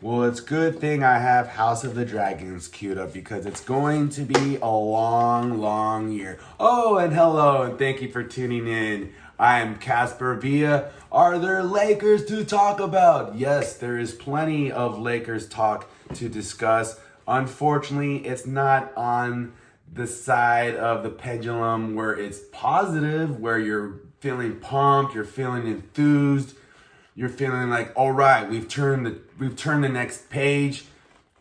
Well, it's good thing I have House of the Dragons queued up because it's going to be a long, long year. Oh, and hello, and thank you for tuning in. I am Casper Villa. Are there Lakers to talk about? Yes, there is plenty of Lakers talk to discuss. Unfortunately, it's not on the side of the pendulum where it's positive, where you're feeling pumped, you're feeling enthused. You're feeling like, all right, we've turned the next page.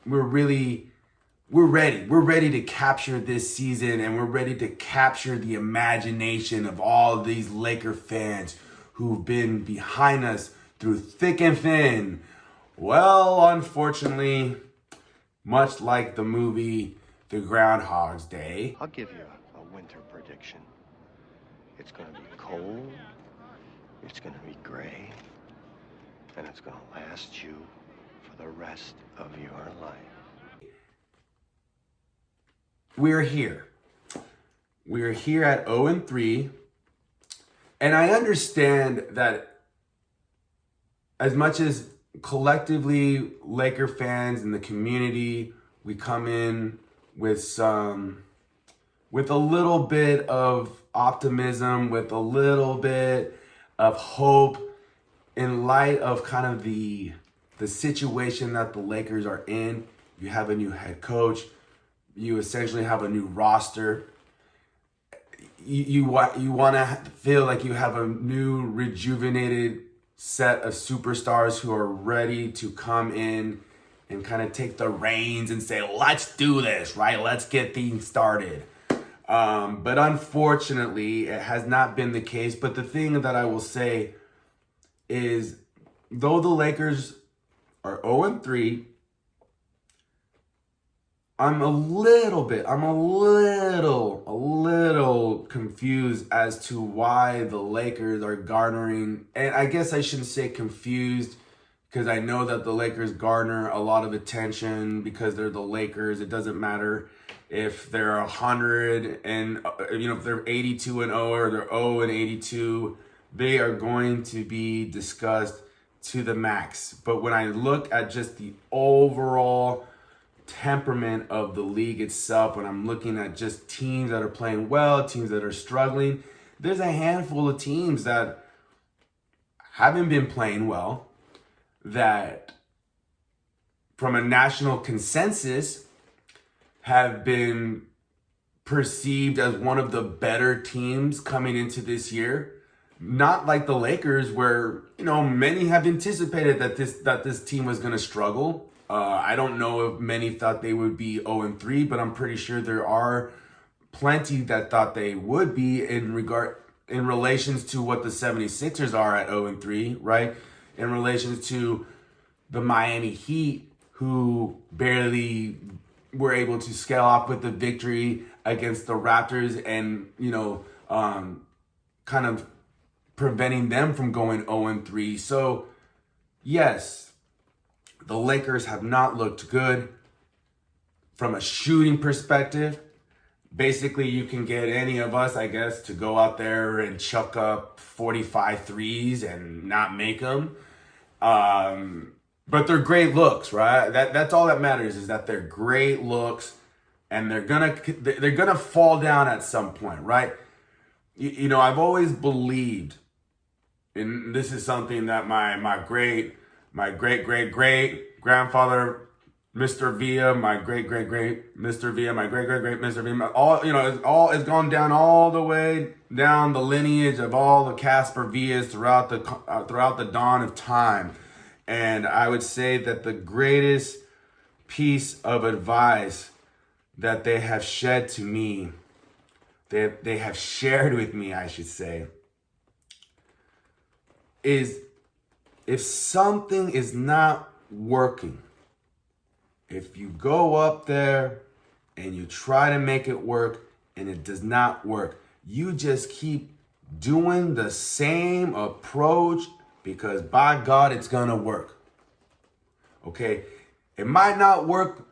We're ready. We're ready to capture this season, and we're ready to capture the imagination of all of these Laker fans who've been behind us through thick and thin. Well, unfortunately, much like the movie The Groundhog's Day. I'll give you a winter prediction. It's going to be cold. It's going to be gray. And it's going to last you for the rest of your life. We're here. We're here at 0-3. And I understand that as much as collectively Laker fans in the community, we come in with a little bit of optimism, with a little bit of hope in light of kind of the situation that the Lakers are in. You have a new head coach. You essentially have a new roster. You want to feel like you have a new rejuvenated set of superstars who are ready to come in and kind of take the reins and say, let's do this, right? Let's get things started. But unfortunately, it has not been the case. But the thing that I will say is, though the Lakers are 0-3, I'm a little confused as to why the Lakers are garnering, and I guess I shouldn't say confused, because I know that the Lakers garner a lot of attention because they're the Lakers. It doesn't matter if they're 100 and, if they're 82-0 or they're 0-82, they are going to be discussed to the max. But when I look at just the overall temperament of the league itself, when I'm looking at just teams that are playing well, teams that are struggling, there's a handful of teams that haven't been playing well, that from a national consensus have been perceived as one of the better teams coming into this year. Not like the Lakers, where many have anticipated that this team was going to struggle. I don't know if many thought they would be 0-3, but I'm pretty sure there are plenty that thought they would be in relations to what the 76ers are at 0-3, right? In relations to the Miami Heat, who barely were able to scale off with the victory against the Raptors, and kind of preventing them from going 0-3. So, yes, the Lakers have not looked good from a shooting perspective. Basically, you can get any of us, I guess, to go out there and chuck up 45 threes and not make them. But they're great looks, right? That's all that matters, is that they're great looks, and they're gonna fall down at some point, right? I've always believed, and this is something that my great grandfather, Mr. Villa, my great Mr. Villa, my great Mr. Villa, it's gone down all the way down the lineage of all the Casper Villas throughout the dawn of time. And I would say that the greatest piece of advice that they have shed to me, they have shared with me, I should say, is if something is not working, if you go up there and you try to make it work and it does not work, you just keep doing the same approach, because by God, it's gonna work. Okay? It might not work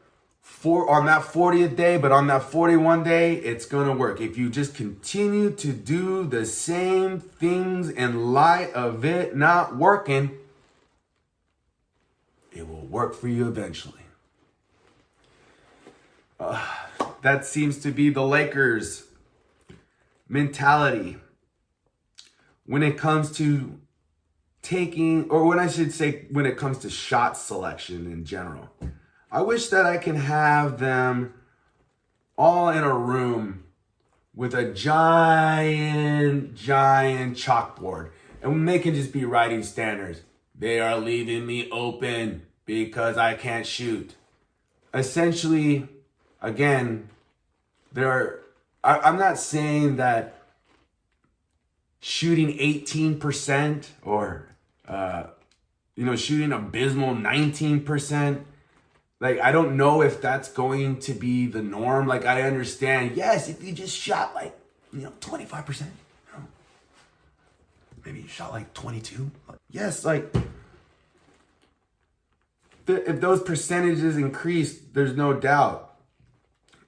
on that 40th day, but on that 41 day, it's gonna work. If you just continue to do the same things in light of it not working, it will work for you eventually. That seems to be the Lakers' mentality when it comes to taking, or when I should say, when it comes to shot selection in general. I wish that I can have them all in a room with a giant chalkboard, and they can just be writing standards. They are leaving me open because I can't shoot. Essentially, again, I'm not saying that shooting 18% or, shooting abysmal 19%, like, I don't know if that's going to be the norm. Like, I understand, yes, if you just shot 25%, maybe you shot 22. Yes, if those percentages increase, there's no doubt.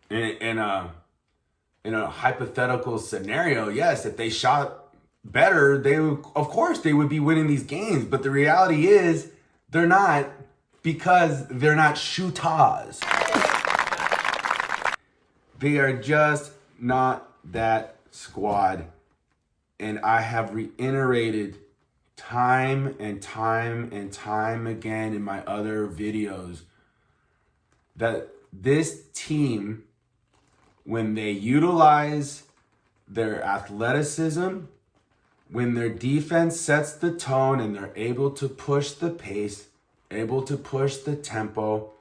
In a hypothetical scenario, yes, if they shot better, of course they would be winning these games. But the reality is they're not, because they're not shooters. They are just not that squad. And I have reiterated time and time and time again in my other videos that this team, when they utilize their athleticism, when their defense sets the tone and they're able to push the pace, able to push the tempo,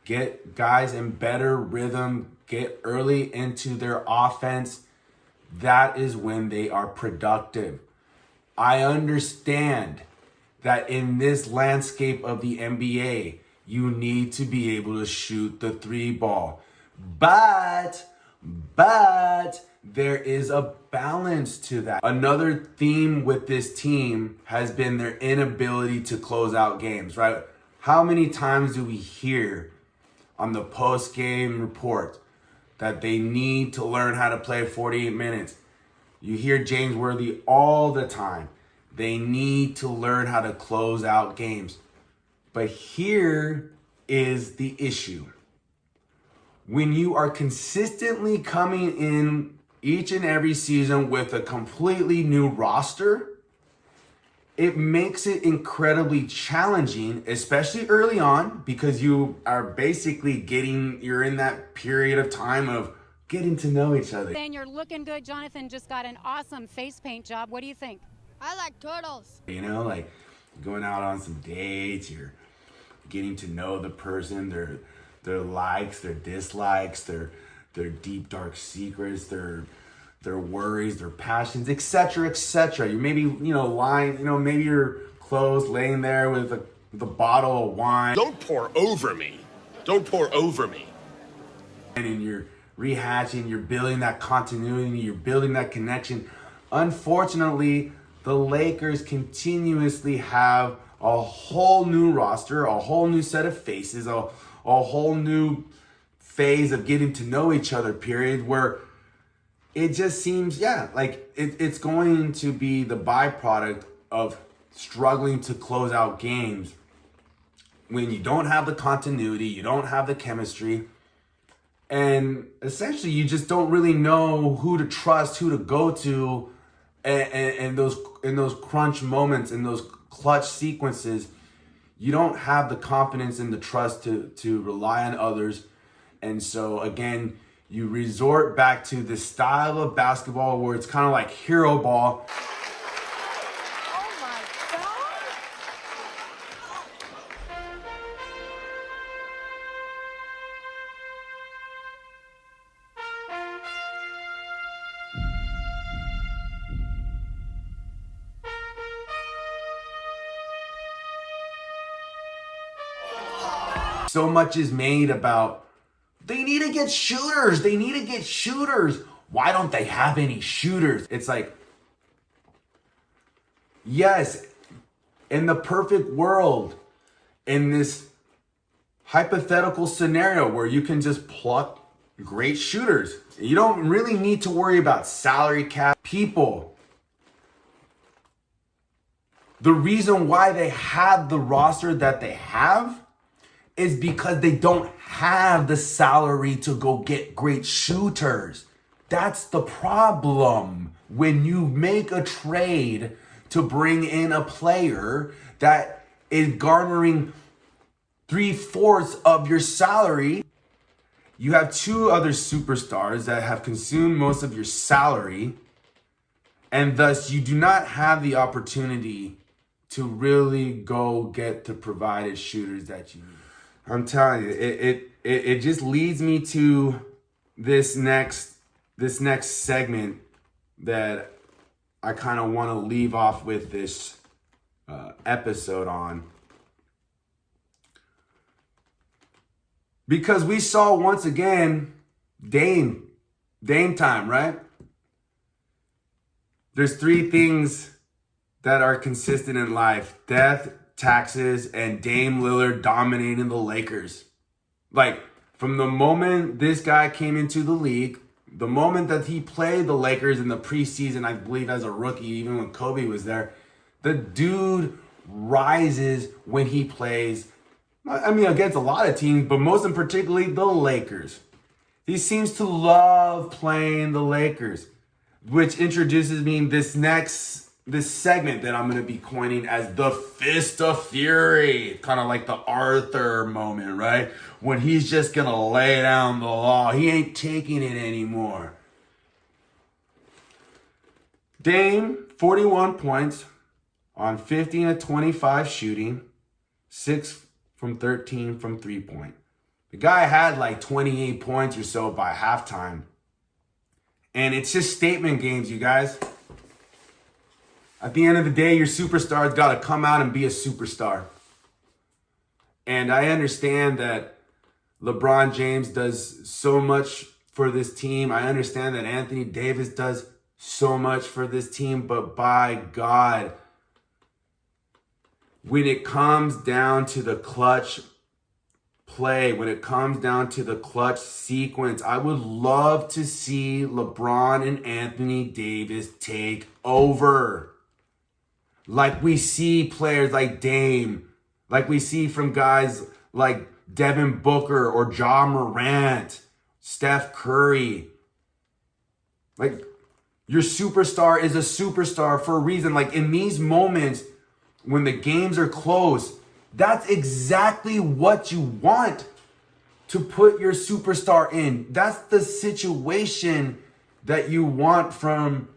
get guys in better rhythm, get early into their offense, that is when they are productive. I understand that in this landscape of the NBA, you need to be able to shoot the 3 ball. But there is a balance to that. Another theme with this team has been their inability to close out games, right? How many times do we hear on the post-game report that they need to learn how to play 48 minutes? You hear James Worthy all the time. They need to learn how to close out games. But here is the issue. When you are consistently coming in each and every season with a completely new roster, it makes it incredibly challenging, especially early on, because you are basically you're in that period of time of getting to know each other. And you're looking good. Jonathan just got an awesome face paint job. What do you think? I like turtles. Like going out on some dates, you're getting to know the person, their likes, their dislikes, their deep dark secrets, their worries, their passions, etc., etc. You maybe lying, maybe you're close, laying there with a bottle of wine. Don't pour over me. Don't pour over me. And you're rehashing, you're building that continuity, you're building that connection. Unfortunately, the Lakers continuously have a whole new roster, a whole new set of faces, a whole new phase of getting to know each other, period, where it just seems, like it's going to be the byproduct of struggling to close out games when you don't have the continuity, you don't have the chemistry, and essentially you just don't really know who to trust, who to go to, and in those crunch moments, in those clutch sequences, you don't have the confidence and the trust to rely on others. And so again, you resort back to the style of basketball where it's kind of like hero ball. Oh my God! So much is made about they need to get shooters. They need to get shooters. Why don't they have any shooters? It's like, yes, in the perfect world, in this hypothetical scenario where you can just pluck great shooters, you don't really need to worry about salary cap people. The reason why they have the roster that they have is because they don't have the salary to go get great shooters. That's the problem. When you make a trade to bring in a player that is garnering 3/4 of your salary, you have two other superstars that have consumed most of your salary, and thus you do not have the opportunity to really go get the provided shooters that you need. I'm telling you, it just leads me to this next segment that I kind of want to leave off with this episode on. Because we saw once again Dame time, right? There's three things that are consistent in life: death, taxes, and Dame Lillard dominating the Lakers. Like, from the moment this guy came into the league, the moment that he played the Lakers in the preseason, I believe as a rookie, even when Kobe was there, the dude rises when he plays. I mean, against a lot of teams, but most in particularly the Lakers. He seems to love playing the Lakers, which introduces me in this segment that I'm going to be coining as the Fist of Fury. Kind of like the Arthur moment, right? When he's just going to lay down the law. He ain't taking it anymore. Dame, 41 points on 15 of 25 shooting, 6 from 13 from 3-point. The guy had like 28 points or so by halftime. And it's just statement games, you guys. At the end of the day, your superstar's got to come out and be a superstar. And I understand that LeBron James does so much for this team. I understand that Anthony Davis does so much for this team. But by God, when it comes down to the clutch play, when it comes down to the clutch sequence, I would love to see LeBron and Anthony Davis take over. Like we see players like Dame, like we see from guys like Devin Booker or Ja Morant, Steph Curry. Like, your superstar is a superstar for a reason. Like, in these moments, when the games are close, that's exactly what you want to put your superstar in. That's the situation that you want from,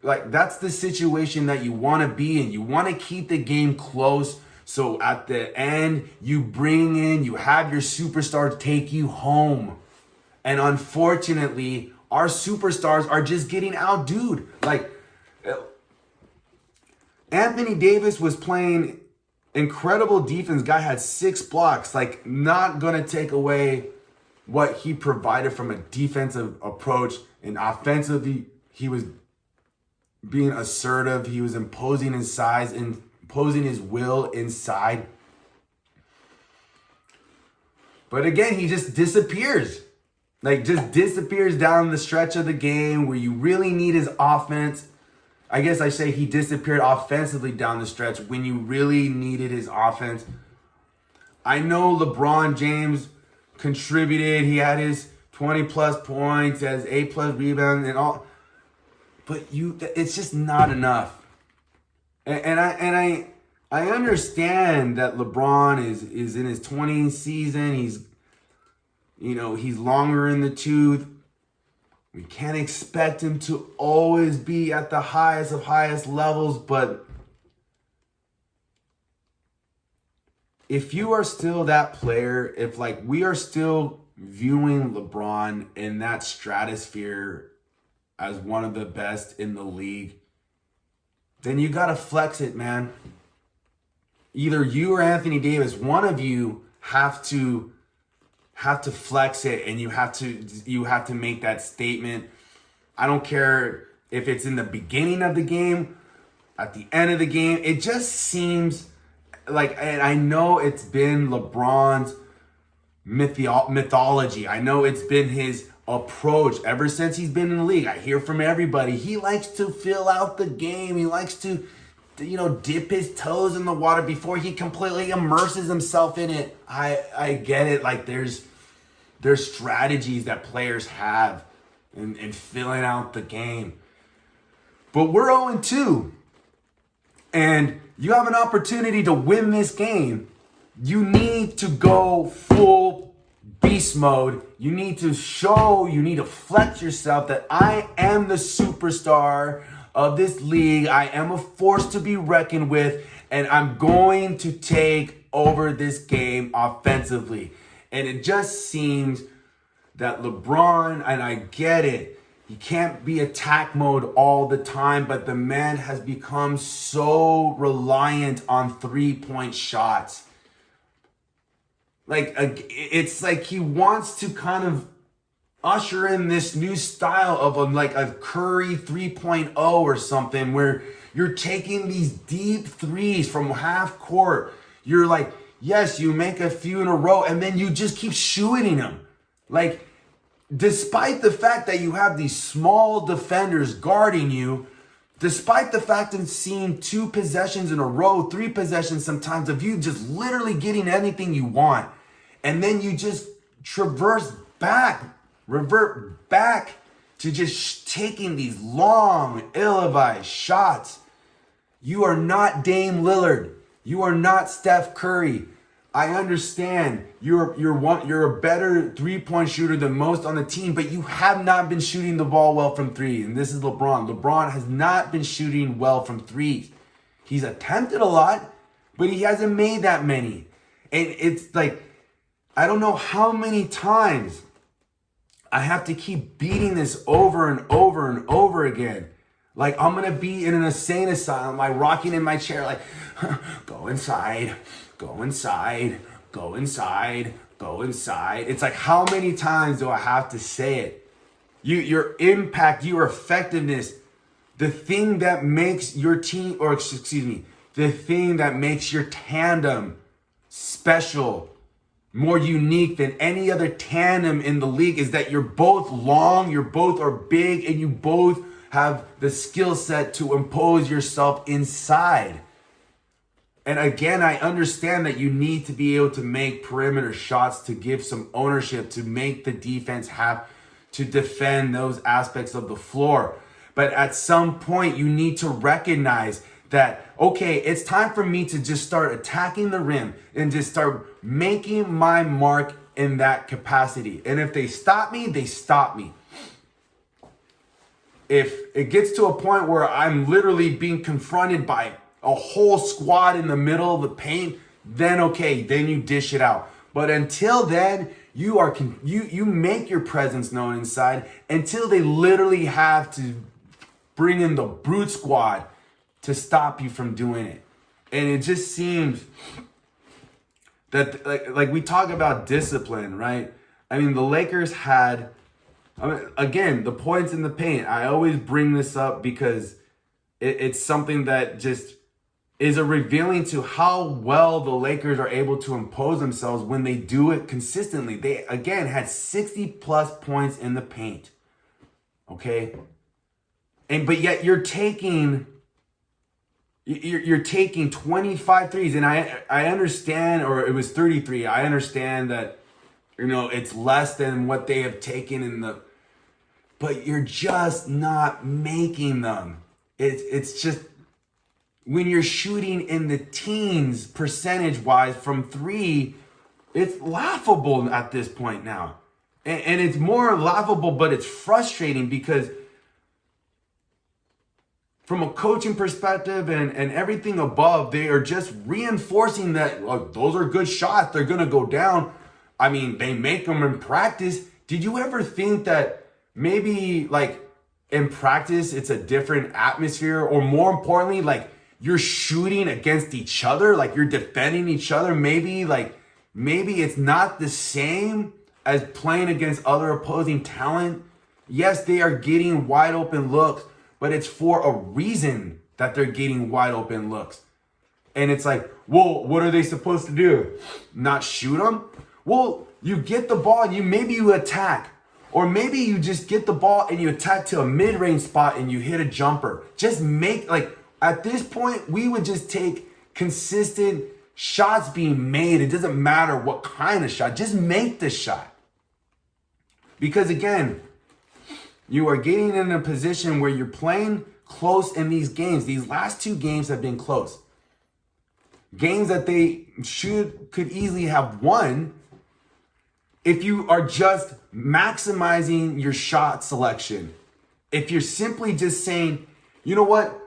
like, that's the situation that you want to be in. You want to keep the game close, so at the end, you have your superstar take you home. And unfortunately, our superstars are just getting outdude. Like, Anthony Davis was playing incredible defense. Guy had 6 blocks. Like, not going to take away what he provided from a defensive approach. And offensively, he was being assertive. He was imposing his size and imposing his will inside. But again, he just disappears. Like, just disappears down the stretch of the game where you really need his offense. I guess I say he disappeared offensively down the stretch when you really needed his offense. I know LeBron James contributed. He had his 20-plus points, has 8-plus rebounds and all. But it's just not enough. And I understand that LeBron is in his 20th season. He's longer in the tooth. We can't expect him to always be at the highest of highest levels, but if you are still that player, if like we are still viewing LeBron in that stratosphere as one of the best in the league, then you got to flex it, man. Either you or Anthony Davis, one of you have to flex it, and you have to make that statement. I don't care if it's in the beginning of the game, at the end of the game. It just seems like, and I know it's been LeBron's mythology. I know it's been his approach ever since he's been in the league. I hear from everybody. He likes to fill out the game. He likes to dip his toes in the water before he completely immerses himself in it. I get it. Like there's strategies that players have in filling out the game. But we're 0-2. And you have an opportunity to win this game. You need to go full beast mode. You need to flex yourself that I am the superstar of this league. I am a force to be reckoned with, and I'm going to take over this game offensively. And it just seems that LeBron, and I get it, he can't be attack mode all the time, but the man has become so reliant on 3-point shots. Like, it's like he wants to kind of usher in this new style of a Curry 3.0 or something, where you're taking these deep threes from half court. You're like, yes, you make a few in a row, and then you just keep shooting them. Like, despite the fact that you have these small defenders guarding you, despite the fact of seeing 2 possessions in a row, 3 possessions sometimes of you just literally getting anything you want, and then you just revert back to just taking these long, ill-advised shots. You are not Dame Lillard. You are not Steph Curry. I understand you're a better 3-point shooter than most on the team, but you have not been shooting the ball well from 3. And this is LeBron. LeBron has not been shooting well from 3. He's attempted a lot, but he hasn't made that many. And it's like, I don't know how many times I have to keep beating this over and over and over again. Like I'm going to be in an insane asylum, like rocking in my chair, like, go inside. Go inside, go inside, go inside. It's like, how many times do I have to say it? Your impact, your effectiveness, the thing that makes your team, the thing that makes your tandem special, more unique than any other tandem in the league, is that you're both long, you both are big, and you both have the skill set to impose yourself inside. And again, I understand that you need to be able to make perimeter shots to give some ownership, to make the defense have to defend those aspects of the floor. But at some point, you need to recognize that, okay, it's time for me to just start attacking the rim and just start making my mark in that capacity. And if they stop me, they stop me. If it gets to a point where I'm literally being confronted by a whole squad in the middle of the paint, then okay, then you dish it out. But until then, you make your presence known inside until they literally have to bring in the brute squad to stop you from doing it. And it just seems that like we talk about discipline, right? I mean, the Lakers had, again, the points in the paint. I always bring this up because it's something that just is a revealing to how well the Lakers are able to impose themselves when they do it consistently. They, again, had 60 plus points in the paint. Okay? But yet you're taking 25 threes, and I understand, or it was 33. I understand that, it's less than what they have taken but you're just not making them. It's just, when you're shooting in the teens percentage-wise from 3, it's laughable at this point now. And it's more laughable, but it's frustrating because from a coaching perspective and everything above, they are just reinforcing that, look, those are good shots. They're going to go down. I mean, they make them in practice. Did you ever think that maybe, like, in practice, it's a different atmosphere? Or more importantly, like, you're shooting against each other, like you're defending each other. Maybe it's not the same as playing against other opposing talent. Yes, they are getting wide open looks, but it's for a reason that they're getting wide open looks. And it's like, well, what are they supposed to do? Not shoot them? Well, you get the ball and maybe you attack. Or maybe you just get the ball and you attack to a mid-range spot and you hit a jumper. Just make, like, At this point, we would just take consistent shots being made. It doesn't matter what kind of shot. Just make the shot. Because again, you are getting in a position where you're playing close in these games. These last 2 games have been close. Games that they could easily have won if you are just maximizing your shot selection. If you're simply just saying, you know what?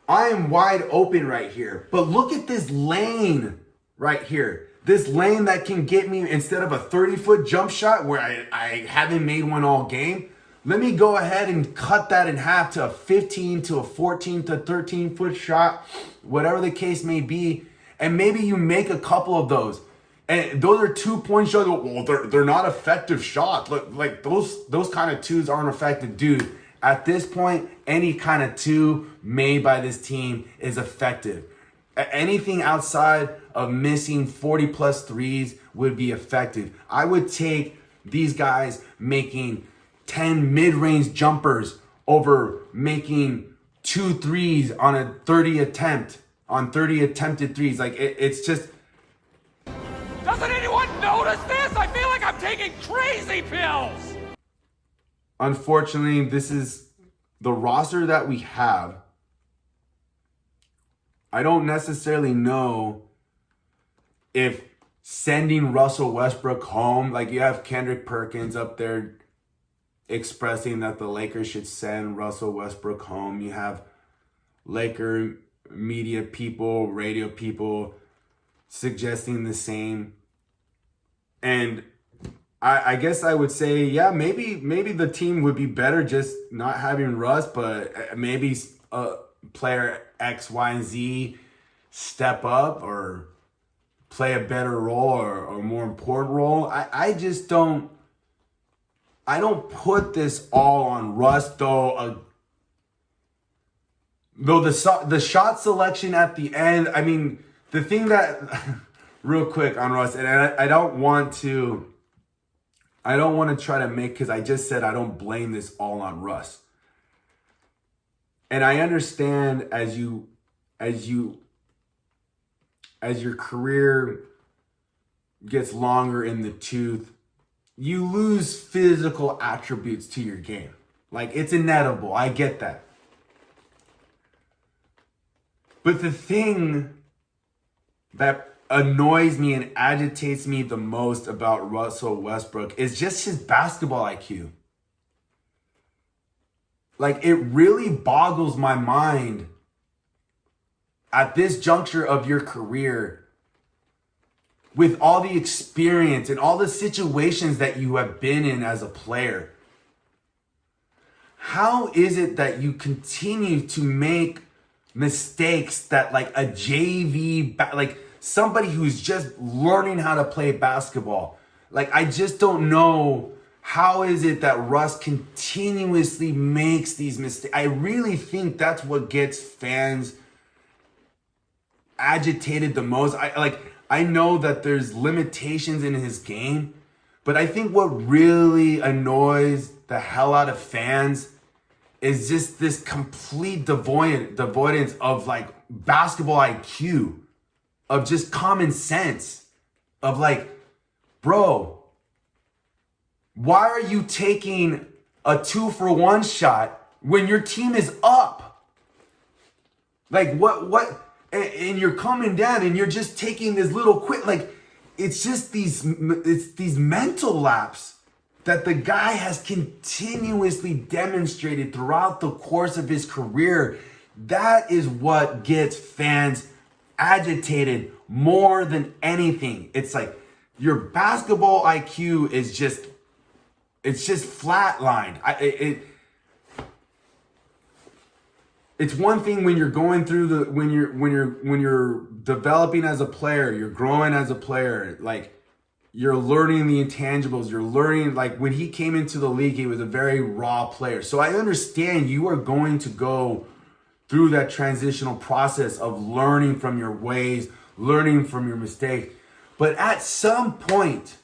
I am wide open right here. But look at this lane right here. This lane that can get me, instead of a 30-foot jump shot where I haven't made one all game, let me go ahead and cut that in half to a 15 to a 14 to 13-foot shot, whatever the case may be. And maybe you make a couple of those. And those are 2-point shots. Well, they're not effective shots. Like those kind of 2s aren't effective. Dude, at this point, any kind of 2 made by this team is effective. Anything outside of missing 40 plus 3s would be effective. I would take these guys making 10 mid-range jumpers over making 2 threes on a 30 attempt, on 30 attempted threes. Like it's just. Doesn't anyone notice this? I feel like I'm taking crazy pills. Unfortunately, this is the roster that we have. I don't necessarily know if sending Russell Westbrook home, like you have Kendrick Perkins up there expressing that the Lakers should send Russell Westbrook home. You have Laker media people, radio people suggesting the same. And I guess I would say, yeah, maybe the team would be better just not having Russ, but maybe player X, Y, and Z step up or play a better role or more important role. I just don't. I don't put this all on Russ, though. Though the shot selection at the end, I mean, the thing that, real quick on Russ, and I don't want to try to make, because I just said I don't blame this all on Russ. And I understand as your career gets longer in the tooth, you lose physical attributes to your game. Like, it's inevitable. I get that. But the thing that annoys me and agitates me the most about Russell Westbrook is just his basketball IQ. Like, it really boggles my mind at this juncture of your career, with all the experience and all the situations that you have been in as a player. How is it that you continue to make mistakes that, like, a JV, like somebody who's just learning how to play basketball? Like, I just don't know. How is it that Russ continuously makes these mistakes? I really think that's what gets fans agitated the most. I know that there's limitations in his game, but I think what really annoys the hell out of fans is just this complete devoidance of, like, basketball IQ, of just common sense, of, like, bro, why are you taking a 2-for-1 shot when your team is up? Like, what? And you're coming down and you're just taking this little quick, like, it's just these mental laps that the guy has continuously demonstrated throughout the course of his career. That is what gets fans agitated more than anything. It's like your basketball IQ is just, it's just flatlined. It's one thing when you're going through when you're developing as a player, you're growing as a player, like, you're learning the intangibles, you're learning, like, when he came into the league, he was a very raw player. So I understand you are going to go through that transitional process of learning from your ways, learning from your mistakes. But at some point,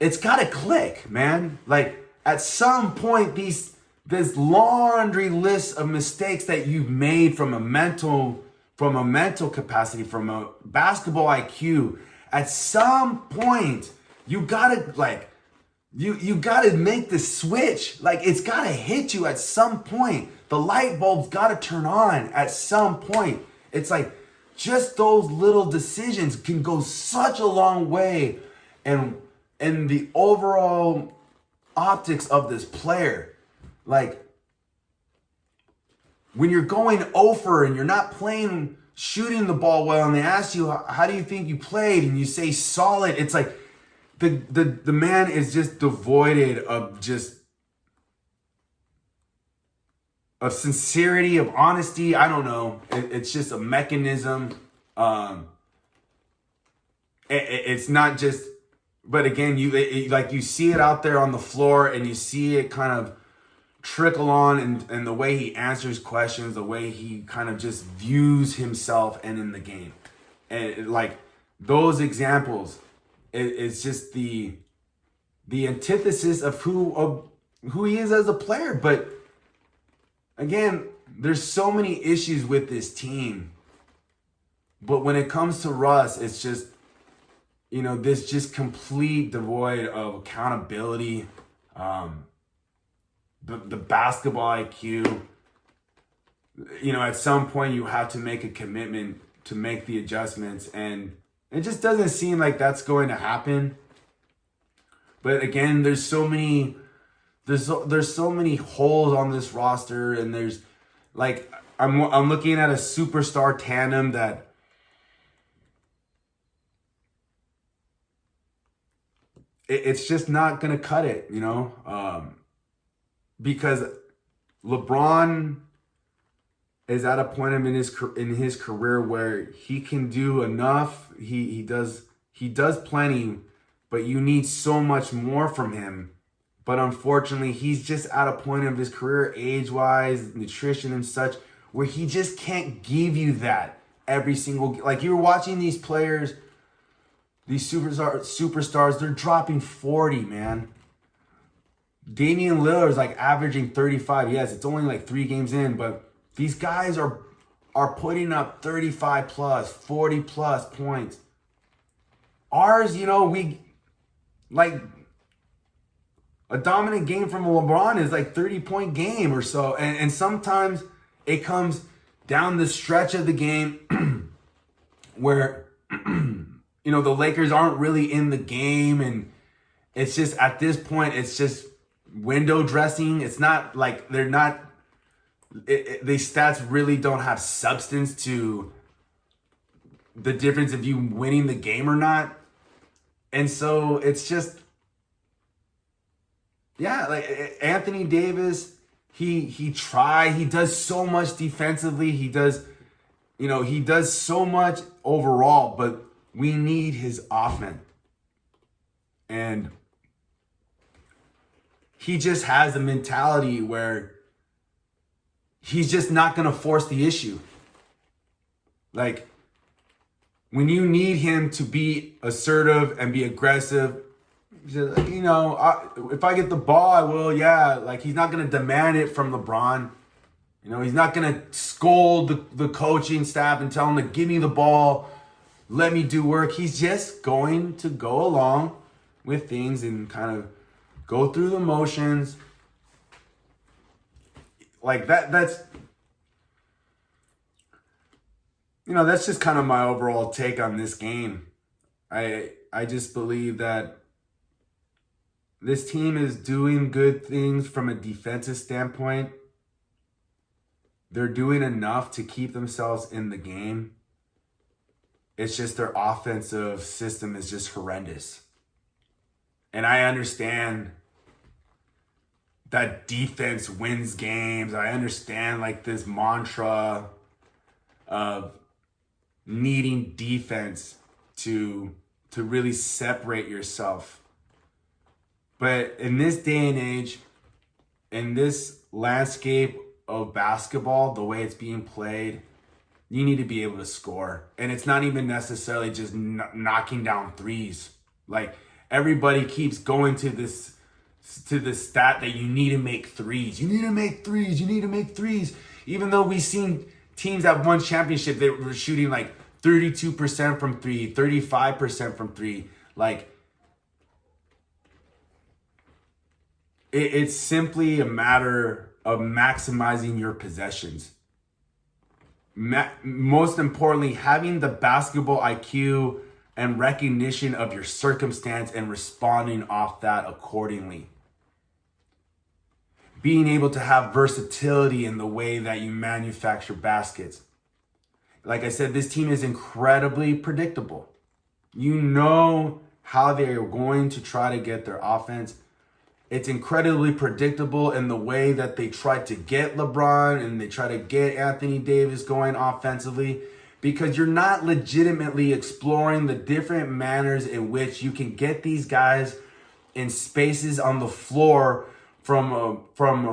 it's got to click, man. Like, at some point, these this laundry list of mistakes that you've made from a mental capacity, from a basketball IQ. At some point, you gotta you gotta make the switch. Like, it's gotta hit you at some point. The light bulb's gotta turn on at some point. It's like just those little decisions can go such a long way, and the overall optics of this player. Like, when you're going over and you're not shooting the ball well, and they ask you, how do you think you played? And you say solid. It's like the man is just devoid of sincerity, of honesty. I don't know. It's just a mechanism. It's not just, but again, you see it out there on the floor, and you see it kind of trickle on, and the way he answers questions, the way he kind of just views himself and in the game. And like those examples, it's just the antithesis of who he is as a player. But again, there's so many issues with this team. But when it comes to Russ, it's just, this just complete devoid of accountability. The basketball IQ, at some point you have to make a commitment to make the adjustments, and it just doesn't seem like that's going to happen. But again, there's so many holes on this roster, and there's like, I'm looking at a superstar tandem that it's just not gonna cut it, because LeBron is at a point in his career where he can do enough. He does plenty, but you need so much more from him. But unfortunately, he's just at a point of his career, age-wise, nutrition and such, where he just can't give you that every single. Like, you're watching these players, these superstars, they're dropping 40, man. Damian Lillard is like averaging 35. Yes, it's only like 3 games in, but these guys are putting up 35 plus, 40 plus points. Ours, we like a dominant game from LeBron is like 30-point game or so. And sometimes it comes down the stretch of the game where, the Lakers aren't really in the game. And it's just, at this point, it's just window dressing. It's not like they're not, these stats really don't have substance to the difference of you winning the game or not. And so it's just, like Anthony Davis, he does so much defensively. He does so much overall, but we need his offense. And he just has a mentality where he's just not going to force the issue. Like, when you need him to be assertive and be aggressive, if I get the ball, I will. Yeah, like, he's not going to demand it from LeBron. He's not going to scold the coaching staff and tell him to give me the ball, let me do work. He's just going to go along with things and kind of go through the motions. Like that's just kind of my overall take on this game. I just believe that this team is doing good things from a defensive standpoint. They're doing enough to keep themselves in the game. It's just their offensive system is just horrendous. And I understand that defense wins games. I understand like this mantra of needing defense to really separate yourself. But in this day and age, in this landscape of basketball, the way it's being played, you need to be able to score. And it's not even necessarily just knocking down threes. Like, everybody keeps going to this stat that you need to make threes. You need to make threes. You need to make threes. Even though we've seen teams that won championship that were shooting like 32% from three, 35% from three. Like, it's simply a matter of maximizing your possessions. Most importantly, having the basketball IQ and recognition of your circumstance and responding off that accordingly. Being able to have versatility in the way that you manufacture baskets. Like I said, this team is incredibly predictable. You know how they are going to try to get their offense. It's incredibly predictable in the way that they try to get LeBron and they try to get Anthony Davis going offensively, because you're not legitimately exploring the different manners in which you can get these guys in spaces on the floor from a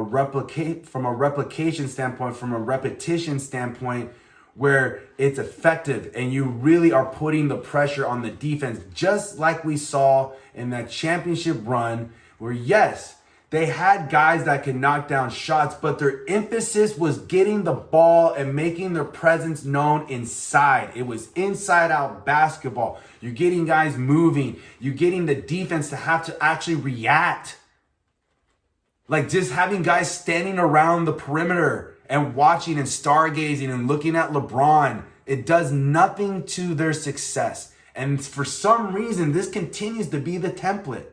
replication standpoint, from a repetition standpoint, where it's effective and you really are putting the pressure on the defense, just like we saw in that championship run, where yes, they had guys that could knock down shots, but their emphasis was getting the ball and making their presence known inside. It was inside out basketball. You're getting guys moving. You're getting the defense to have to actually react. Like just having guys standing around the perimeter and watching and stargazing and looking at LeBron, it does nothing to their success. And for some reason, this continues to be the template.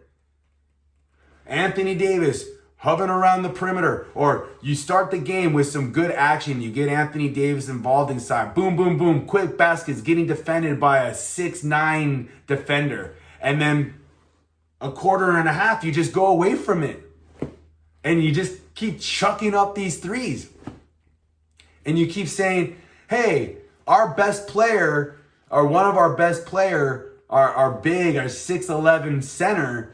Anthony Davis hovering around the perimeter, or you start the game with some good action. You get Anthony Davis involved inside. Boom, boom, boom. Quick baskets getting defended by a 6'9" defender. And then a quarter and a half, you just go away from it. And you just keep chucking up these threes. And you keep saying, hey, our best player, or one of our best player, our big, our 6'11" center,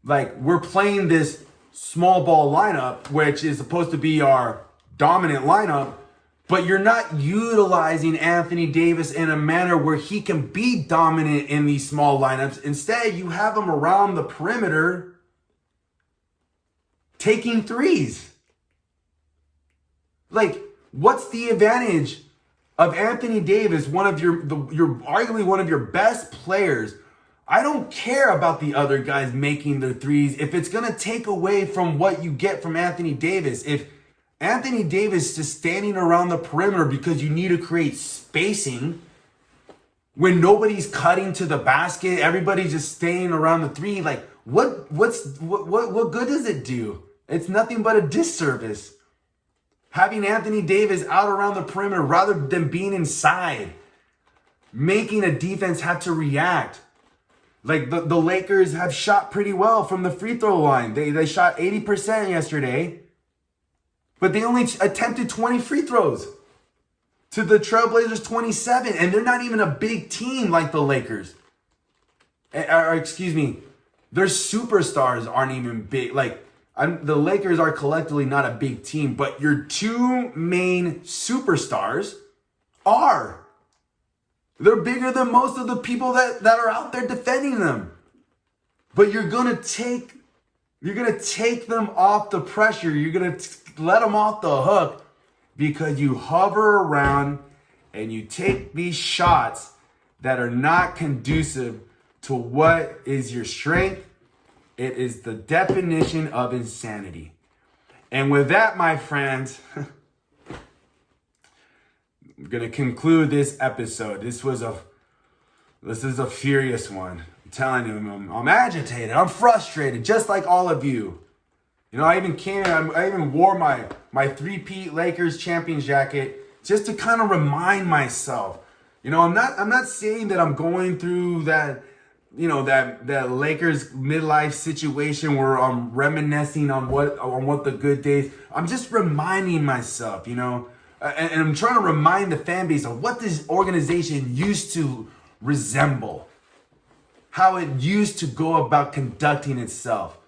like we're playing this small ball lineup, which is supposed to be our dominant lineup, but you're not utilizing Anthony Davis in a manner where he can be dominant in these small lineups. Instead, you have him around the perimeter taking threes. Like, what's the advantage of Anthony Davis, you're arguably one of your best players? I don't care about the other guys making their threes if it's going to take away from what you get from Anthony Davis. If Anthony Davis is standing around the perimeter because you need to create spacing when nobody's cutting to the basket, everybody's just staying around the three, like what good does it do? It's nothing but a disservice. Having Anthony Davis out around the perimeter rather than being inside, making a defense have to react. Like the Lakers have shot pretty well from the free throw line. They shot 80% yesterday, but they only attempted 20 free throws to the Trailblazers 27, and they're not even a big team like the Lakers. Or excuse me, their superstars aren't even big. Like the Lakers are collectively not a big team, but your two main superstars are. They're bigger than most of the people that are out there defending them. But you're gonna take them off the pressure. You're gonna let them off the hook because you hover around and you take these shots that are not conducive to what is your strength. It is the definition of insanity. And with that, my friends, I'm going to conclude this episode. This is a furious one. I'm telling you, I'm agitated. I'm frustrated, just like all of you. You know, I even wore my three-peat Lakers champion jacket just to kind of remind myself. You know, I'm not saying that I'm going through that, you know, that Lakers midlife situation where I'm reminiscing on what the good days. I'm just reminding myself, you know. And I'm trying to remind the fan base of what this organization used to resemble. How it used to go about conducting itself.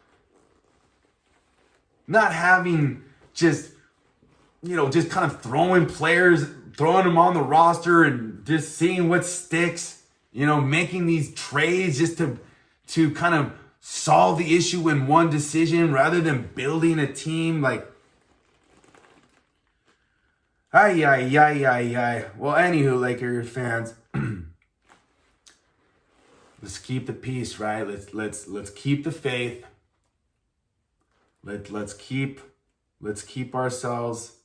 Not having just kind of throwing them on the roster and just seeing what sticks. You know, making these trades just to kind of solve the issue in one decision rather than building a team. Like, ay. Well, anywho, Laker fans, let's keep the peace, right? Let's keep the faith. Let's keep ourselves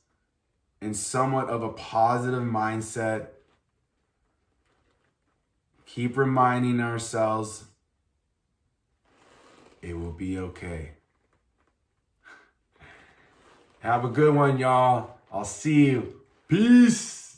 in somewhat of a positive mindset. Keep reminding ourselves it will be okay. Have a good one, y'all. I'll see you. Peace.